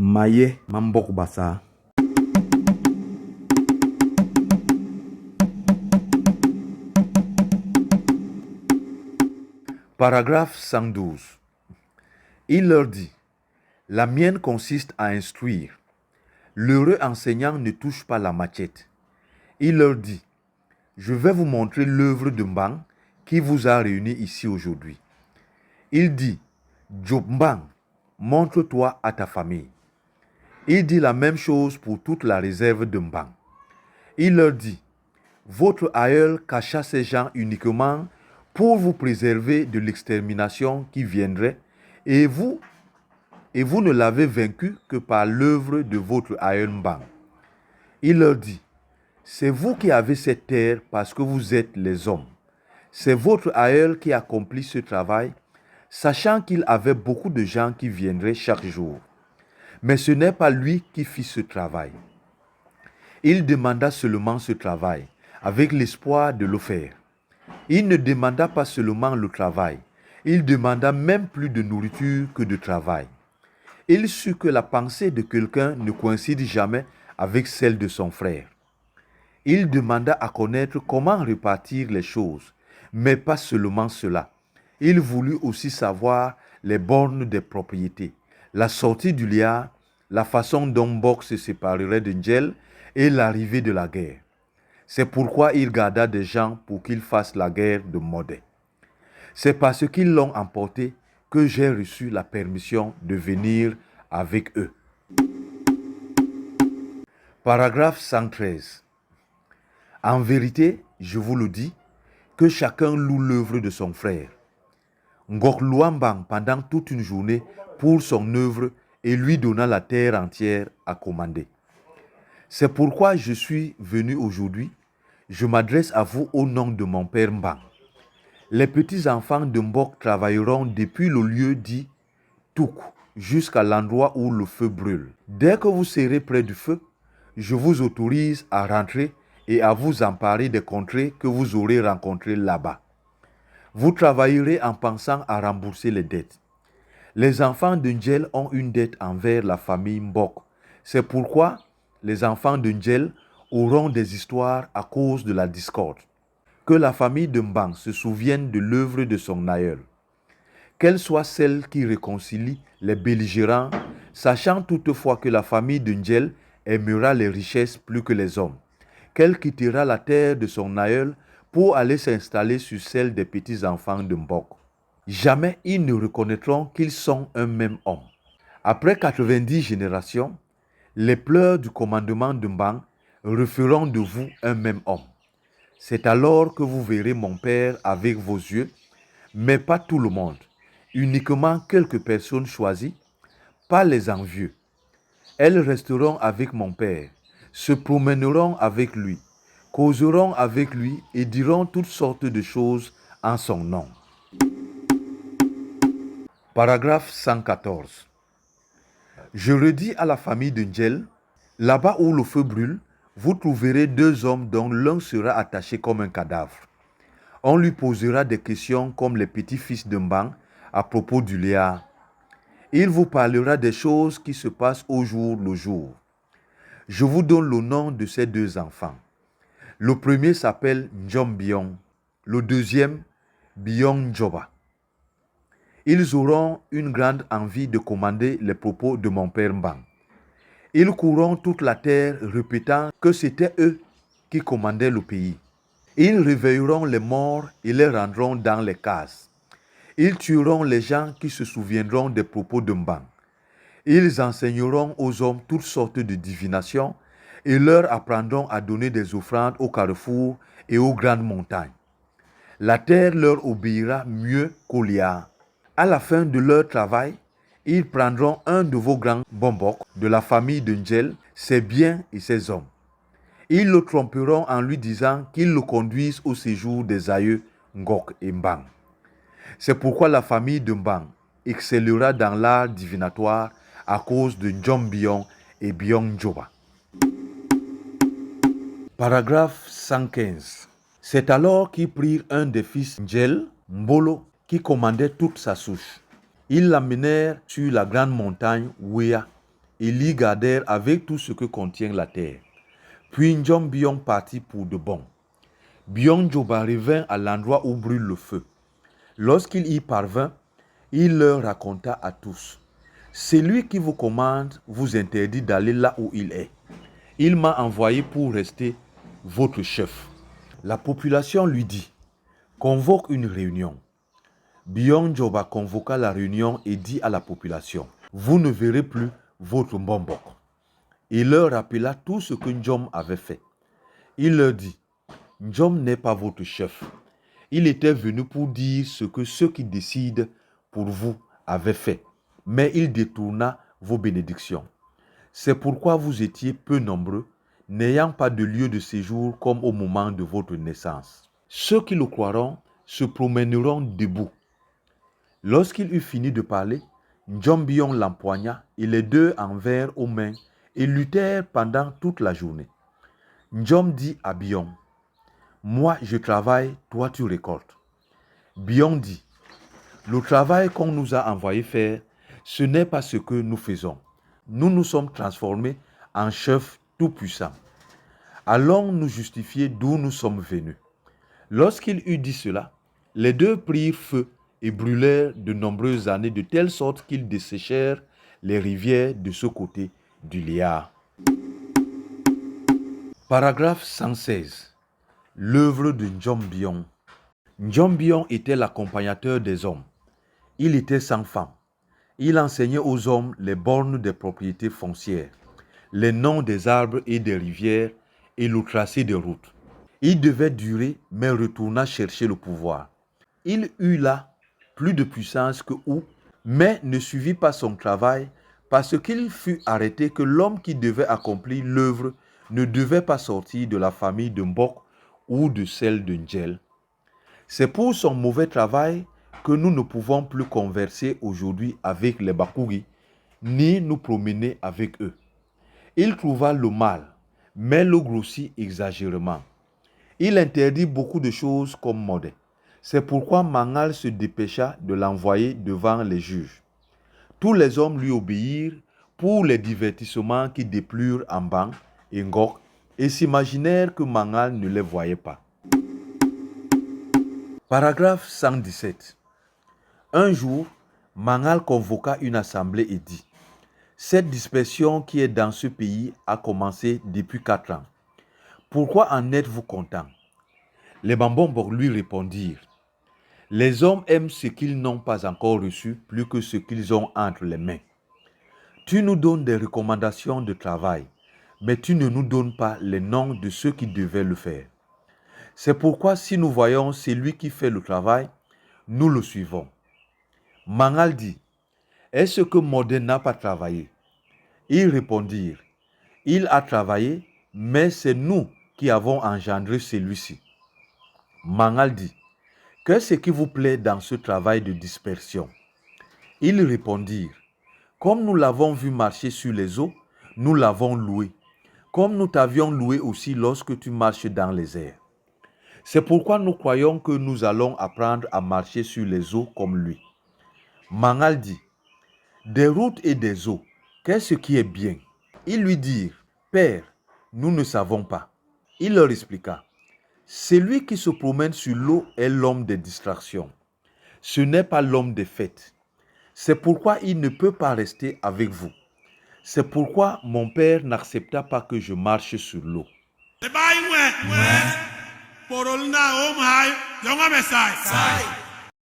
Maye Mambok Bassa. Paragraphe 112. Il leur dit: la mienne consiste à instruire. L'heureux enseignant ne touche pas la machette. Il leur dit: je vais vous montrer l'œuvre de Mbang qui vous a réunis ici aujourd'hui. Il dit: Job Mbang, montre-toi à ta famille. Il dit la même chose pour toute la réserve de Mbang. Il leur dit: votre aïeul cacha ces gens uniquement pour vous préserver de l'extermination qui viendrait, et vous ne l'avez vaincu que par l'œuvre de votre aïeul Mbang. Il leur dit: c'est vous qui avez cette terre parce que vous êtes les hommes. C'est votre aïeul qui accomplit ce travail, sachant qu'il avait beaucoup de gens qui viendraient chaque jour. Mais ce n'est pas lui qui fit ce travail. Il demanda seulement ce travail, avec l'espoir de le faire. Il ne demanda pas seulement le travail, il demanda même plus de nourriture que de travail. Il sut que la pensée de quelqu'un ne coïncide jamais avec celle de son frère. Il demanda à connaître comment répartir les choses, mais pas seulement cela. Il voulut aussi savoir les bornes des propriétés, la sortie du liard, la façon dont Mbok se séparerait de Ndjel et l'arrivée de la guerre. C'est pourquoi il garda des gens pour qu'ils fassent la guerre de Modé. C'est parce qu'ils l'ont emporté que j'ai reçu la permission de venir avec eux. Paragraphe 113. En vérité, je vous le dis, que chacun loue l'œuvre de son frère. Ngok loua Mbang pendant toute une journée pour son œuvre et lui donna la terre entière à commander. C'est pourquoi je suis venu aujourd'hui. Je m'adresse à vous au nom de mon père Mbang. Les petits-enfants de Mbok travailleront depuis le lieu dit Touk jusqu'à l'endroit où le feu brûle. Dès que vous serez près du feu, je vous autorise à rentrer et à vous emparer des contrées que vous aurez rencontrées là-bas. Vous travaillerez en pensant à rembourser les dettes. Les enfants de Ndjel ont une dette envers la famille Mbok. C'est pourquoi les enfants de Ndjel auront des histoires à cause de la discorde. Que la famille de Mbang se souvienne de l'œuvre de son aïeul. Qu'elle soit celle qui réconcilie les belligérants, sachant toutefois que la famille de Ndjel aimera les richesses plus que les hommes. Qu'elle quittera la terre de son aïeul pour aller s'installer sur celle des petits-enfants de Mbok. Jamais ils ne reconnaîtront qu'ils sont un même homme. Après 90 générations, les pleurs du commandement de Mbang referont de vous un même homme. C'est alors que vous verrez mon père avec vos yeux, mais pas tout le monde, uniquement quelques personnes choisies, pas les envieux. Elles resteront avec mon père, se promèneront avec lui, causeront avec lui et diront toutes sortes de choses en son nom. Paragraphe 114. Je redis à la famille de Ndjel: là-bas où le feu brûle, vous trouverez deux hommes dont l'un sera attaché comme un cadavre. On lui posera des questions comme les petits-fils de Mbang à propos du liard. Il vous parlera des choses qui se passent au jour le jour. Je vous donne le nom de ces deux enfants. Le premier s'appelle Ndjom Biong, le deuxième Biong Ndjoba. Ils auront une grande envie de commander les propos de mon père Mbang. Ils courront toute la terre répétant que c'était eux qui commandaient le pays. Ils réveilleront les morts et les rendront dans les cases. Ils tueront les gens qui se souviendront des propos de Mbang. Ils enseigneront aux hommes toutes sortes de divinations et leur apprendront à donner des offrandes aux carrefours et aux grandes montagnes. La terre leur obéira mieux qu'au liard. À la fin de leur travail, ils prendront un de vos grands bombok de la famille de Ndjel, ses biens et ses hommes. Ils le tromperont en lui disant qu'ils le conduisent au séjour des aïeux Ngok et Mbang. C'est pourquoi la famille de Mbang excellera dans l'art divinatoire à cause de Ndjom Biong et Biong Ndjoba. Paragraphe 115. C'est alors qu'ils prirent un des fils Ndjel, Mbolo, qui commandait toute sa souche. Ils l'amenèrent sur la grande montagne Ouéa et l'y gardèrent avec tout ce que contient la terre. Puis Ndjom Bion partit pour de bon. Bion Djoba revint à l'endroit où brûle le feu. Lorsqu'il y parvint, il leur raconta à tous: celui qui vous commande vous interdit d'aller là où il est. Il m'a envoyé pour rester votre chef. La population lui dit: convoque une réunion. Bion Djoba convoqua la réunion et dit à la population: vous ne verrez plus votre Mbombok. Il leur rappela tout ce que Ndjom avait fait. Il leur dit: Ndjom n'est pas votre chef. Il était venu pour dire ce que ceux qui décident pour vous avaient fait, mais il détourna vos bénédictions. C'est pourquoi vous étiez peu nombreux, n'ayant pas de lieu de séjour comme au moment de votre naissance. Ceux qui le croiront se promèneront debout. Lorsqu'il eut fini de parler, Ndjom Bion l'empoigna et les deux envinrent aux mains et luttèrent pendant toute la journée. Ndjom dit à Bion: moi je travaille, toi tu récoltes. Bion dit: le travail qu'on nous a envoyé faire, ce n'est pas ce que nous faisons. Nous nous sommes transformés en chefs tout-puissants. Allons nous justifier d'où nous sommes venus. Lorsqu'il eut dit cela, les deux prirent feu et brûlèrent de nombreuses années de telle sorte qu'ils desséchèrent les rivières de ce côté du Liard. Paragraphe 116. L'œuvre de Ndjom Bion. Ndjom Bion était l'accompagnateur des hommes. Il était sans femme. Il enseignait aux hommes les bornes des propriétés foncières, les noms des arbres et des rivières et le tracé des routes. Il devait durer, mais retourna chercher le pouvoir. Il eut là plus de puissance que où, mais ne suivit pas son travail parce qu'il fut arrêté que l'homme qui devait accomplir l'œuvre ne devait pas sortir de la famille de Mbok ou de celle de Ndjel. C'est pour son mauvais travail que nous ne pouvons plus converser aujourd'hui avec les Bakougi, ni nous promener avec eux. Il trouva le mal, mais le grossit exagérément. Il interdit beaucoup de choses comme mode. C'est pourquoi Mangal se dépêcha de l'envoyer devant les juges. Tous les hommes lui obéirent pour les divertissements qui déplurent en Bang et Ngok et s'imaginèrent que Mangal ne les voyait pas. Paragraphe 117. Un jour, Mangal convoqua une assemblée et dit: cette dispersion qui est dans ce pays a commencé depuis 4 ans. Pourquoi en êtes-vous content? Les Bambombok lui répondirent: les hommes aiment ce qu'ils n'ont pas encore reçu plus que ce qu'ils ont entre les mains. Tu nous donnes des recommandations de travail, mais tu ne nous donnes pas les noms de ceux qui devaient le faire. C'est pourquoi si nous voyons celui qui fait le travail, nous le suivons. Mangal dit: est-ce que Modè n'a pas travaillé? Ils répondirent: il a travaillé, mais c'est nous qui avons engendré celui-ci. Mangal dit: qu'est-ce qui vous plaît dans ce travail de dispersion? Ils répondirent: comme nous l'avons vu marcher sur les eaux, nous l'avons loué, comme nous t'avions loué aussi lorsque tu marches dans les airs. C'est pourquoi nous croyons que nous allons apprendre à marcher sur les eaux comme lui. Mangal dit: des routes et des eaux, qu'est-ce qui est bien? Ils lui dirent: Père, nous ne savons pas. Il leur expliqua: celui qui se promène sur l'eau est l'homme des distractions. Ce n'est pas l'homme des fêtes. C'est pourquoi il ne peut pas rester avec vous. C'est pourquoi mon père n'accepta pas que je marche sur l'eau.